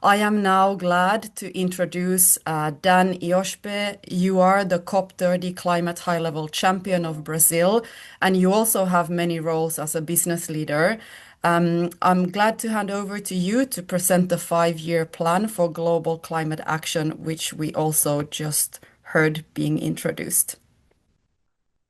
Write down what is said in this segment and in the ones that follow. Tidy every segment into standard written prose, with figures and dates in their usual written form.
I am now glad to introduce Dan Ioshpe. You are the COP30 Climate High-Level Champion of Brazil, and you also have many roles as a business leader. I'm glad to hand over to you to present the 5-year plan for global climate action, which we also just heard being introduced.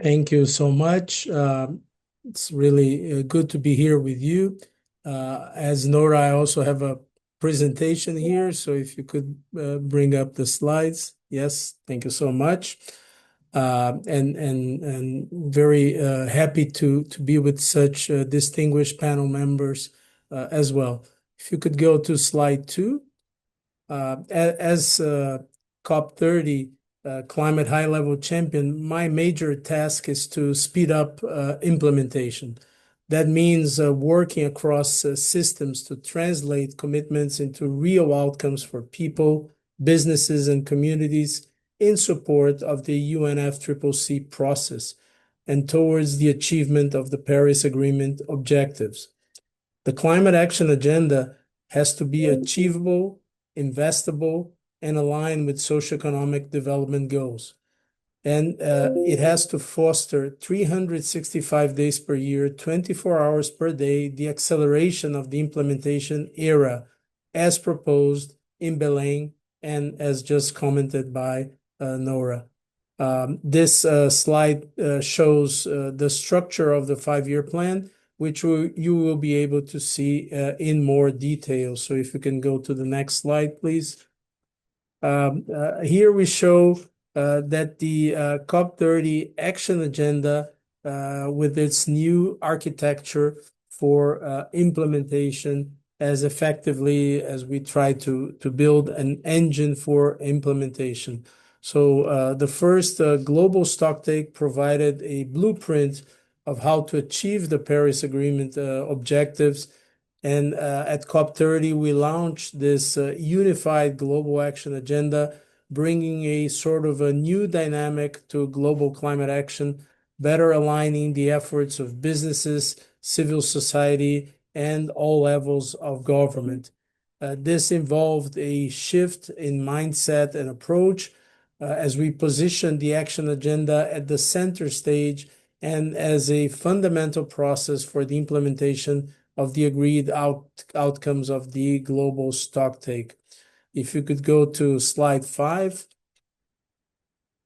Thank you so much. It's really good to be here with you. As Nora, I also have a presentation here, so if you could bring up the slides. Yes, thank you so much. And very happy to be with such distinguished panel members as well. If you could go to slide 2. As COP30 climate high-level champion, my major task is to speed up implementation. That means working across systems to translate commitments into real outcomes for people, businesses, and communities in support of the UNFCCC process and towards the achievement of the Paris Agreement objectives. The climate action agenda has to be achievable, investable, and aligned with socioeconomic development goals. And it has to foster 365 days per year, 24 hours per day, the acceleration of the implementation era as proposed in Belém and as just commented by Nora. This slide shows the structure of the 5-year plan, which you will be able to see in more detail. So if you can go to the next slide, please. Here we show that the COP30 action agenda with its new architecture for implementation as effectively as we try to build an engine for implementation. So the first global stocktake provided a blueprint of how to achieve the Paris Agreement objectives. And at COP30, we launched this unified global action agenda, bringing a sort of a new dynamic to global climate action, better aligning the efforts of businesses, civil society, and all levels of government. This involved a shift in mindset and approach as we position the action agenda at the center stage and as a fundamental process for the implementation of the agreed outcomes of the global stocktake. If you could go to slide 5.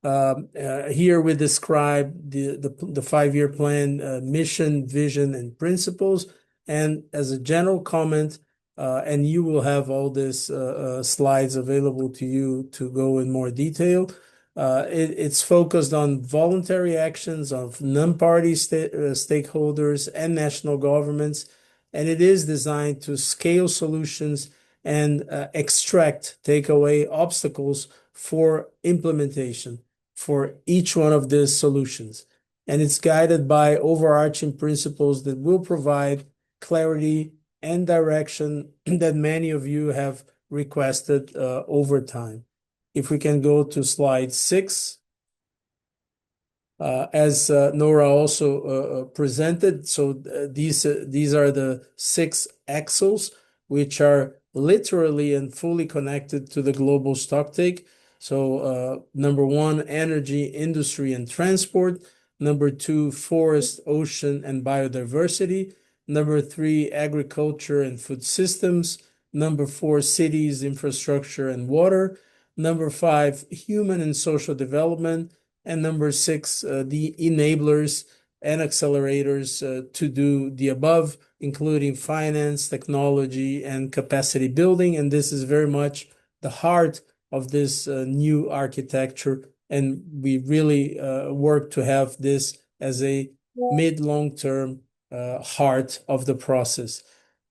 Here we describe the 5-year plan mission, vision, and principles. And as a general comment, and you will have all these slides available to you to go in more detail. It's focused on voluntary actions of non-party stakeholders and national governments, and it is designed to scale solutions and take away obstacles for implementation for each one of these solutions. And it's guided by overarching principles that will provide clarity and direction that many of you have requested over time. If we can go to slide 6. As Nora also presented, so these are the 6 axles, which are literally and fully connected to the global stocktake. So number 1, energy, industry, and transport. Number 2, forest, ocean, and biodiversity. Number 3, agriculture and food systems. Number 4, cities, infrastructure, and water. Number 5, human and social development. And number 6, the enablers and accelerators to do the above, including finance, technology, and capacity building. And this is very much the heart of this new architecture. And we really work to have this as a mid-long-term heart of the process.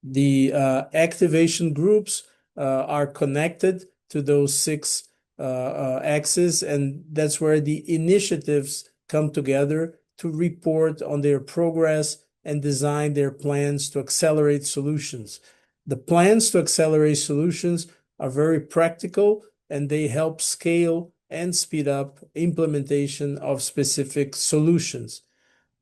The activation groups are connected to those 6 axes, and that's where the initiatives come together to report on their progress and design their plans to accelerate solutions. The plans to accelerate solutions are very practical, and they help scale and speed up implementation of specific solutions.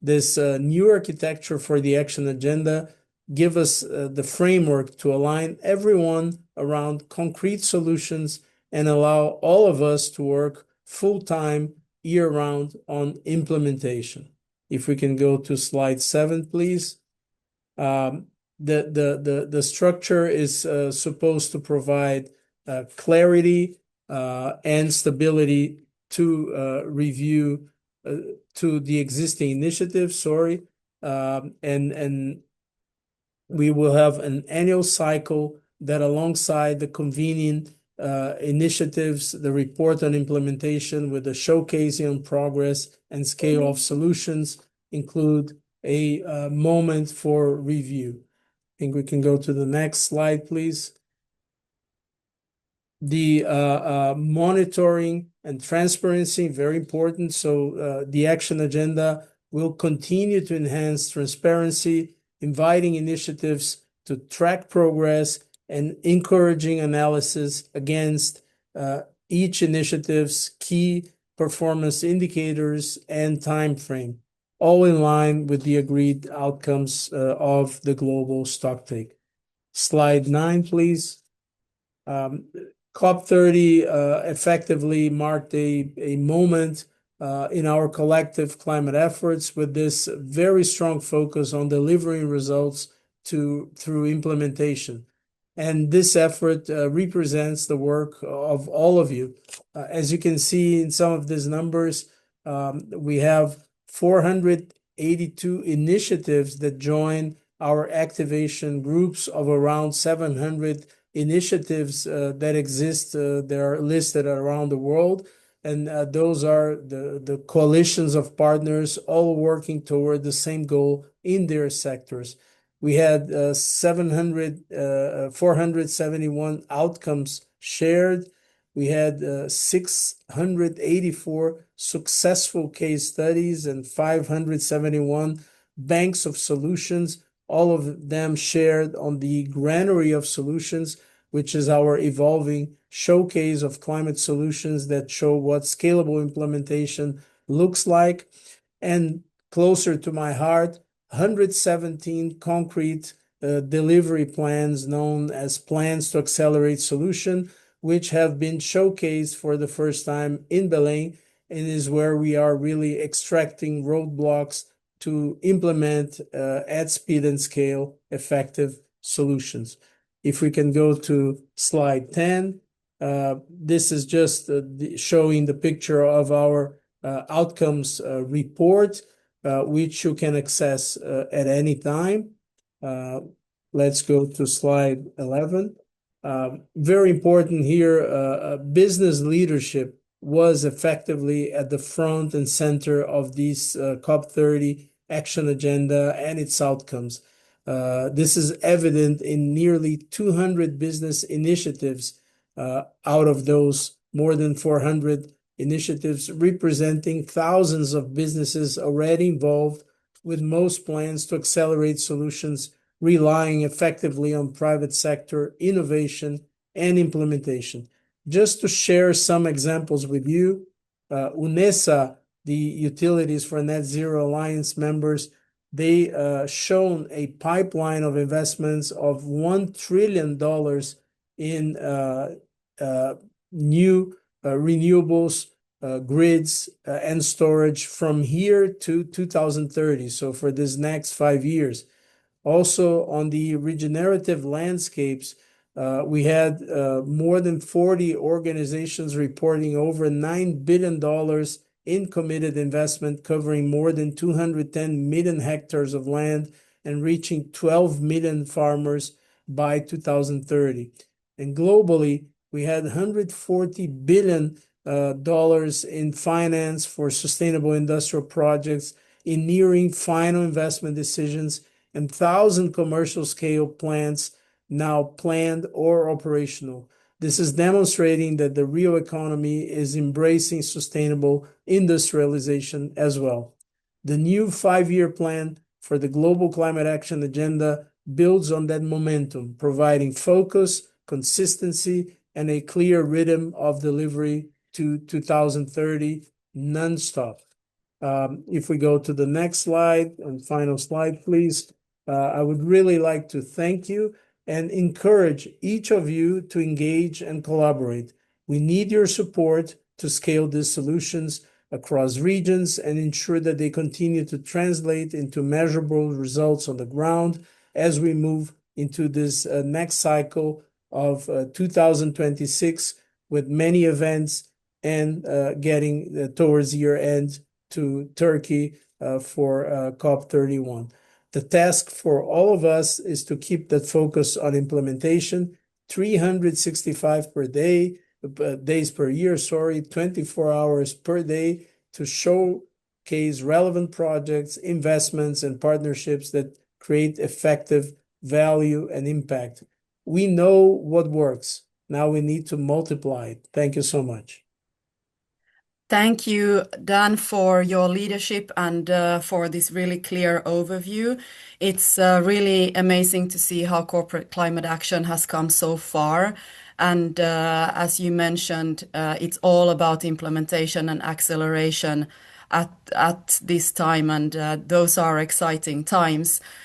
This new architecture for the action agenda give us the framework to align everyone around concrete solutions and allow all of us to work full-time, year-round on implementation. If we can go to slide 7, please. The structure is supposed to provide clarity and stability to review to the existing initiatives, sorry. And we will have an annual cycle that alongside the convening initiatives, the report on implementation with the showcasing on progress and scale of solutions include a moment for review. I think we can go to the next slide, please. The monitoring and transparency, very important. So the action agenda will continue to enhance transparency, inviting initiatives to track progress and encouraging analysis against each initiative's key performance indicators and time frame, all in line with the agreed outcomes of the global stocktake. Slide 9, please. COP30 effectively marked a moment in our collective climate efforts with this very strong focus on delivering results through implementation. And this effort represents the work of all of you. As you can see in some of these numbers, we have 482 initiatives that join our activation groups of around 700 initiatives that exist. They are listed around the world. And those are the coalitions of partners all working toward the same goal in their sectors. We had 471 outcomes shared. We had 684 successful case studies and 571 banks of solutions, all of them shared on the Granary of Solutions, which is our evolving showcase of climate solutions that show what scalable implementation looks like. And closer to my heart, 117 concrete delivery plans known as plans to accelerate solution, which have been showcased for the first time in Belém, and is where we are really extracting roadblocks to implement at speed and scale effective solutions. If we can go to slide 10, this is just showing the picture of our outcomes report, which you can access at any time. Let's go to slide 11. Very important here, business leadership was effectively at the front and center of this COP30 action agenda and its outcomes. This is evident in nearly 200 business initiatives out of those more than 400 initiatives, representing thousands of businesses already involved, with most plans to accelerate solutions relying effectively on private sector innovation and implementation. Just to share some examples with you, UNESA, the Utilities for Net Zero Alliance members, they shown a pipeline of investments of $1 trillion in new renewables, grids, and storage from here to 2030. So for this next 5 years. Also on the regenerative landscapes, we had more than 40 organizations reporting over $9 billion in committed investment, covering more than 210 million hectares of land and reaching 12 million farmers by 2030. And globally, we had $140 billion in finance for sustainable industrial projects in nearing final investment decisions, and 1,000 commercial scale plants now planned or operational. This is demonstrating that the real economy is embracing sustainable industrialization as well. The new 5-year plan for the Global Climate Action Agenda builds on that momentum, providing focus, consistency, and a clear rhythm of delivery to 2030 nonstop. If we go to the next slide, and final slide, please. I would really like to thank you and encourage each of you to engage and collaborate. We need your support to scale these solutions across regions and ensure that they continue to translate into measurable results on the ground as we move into this next cycle of 2026 with many events and getting towards year end to Turkey for COP31. The task for all of us is to keep that focus on implementation, 365 per day, days per year, sorry, 24 hours per day to showcase relevant projects, investments, and partnerships that create effective value and impact. We know what works. Now we need to multiply it. Thank you so much. Thank you, Dan, for your leadership and for this really clear overview. It's really amazing to see how corporate climate action has come so far. And as you mentioned, it's all about implementation and acceleration at this time, and those are exciting times.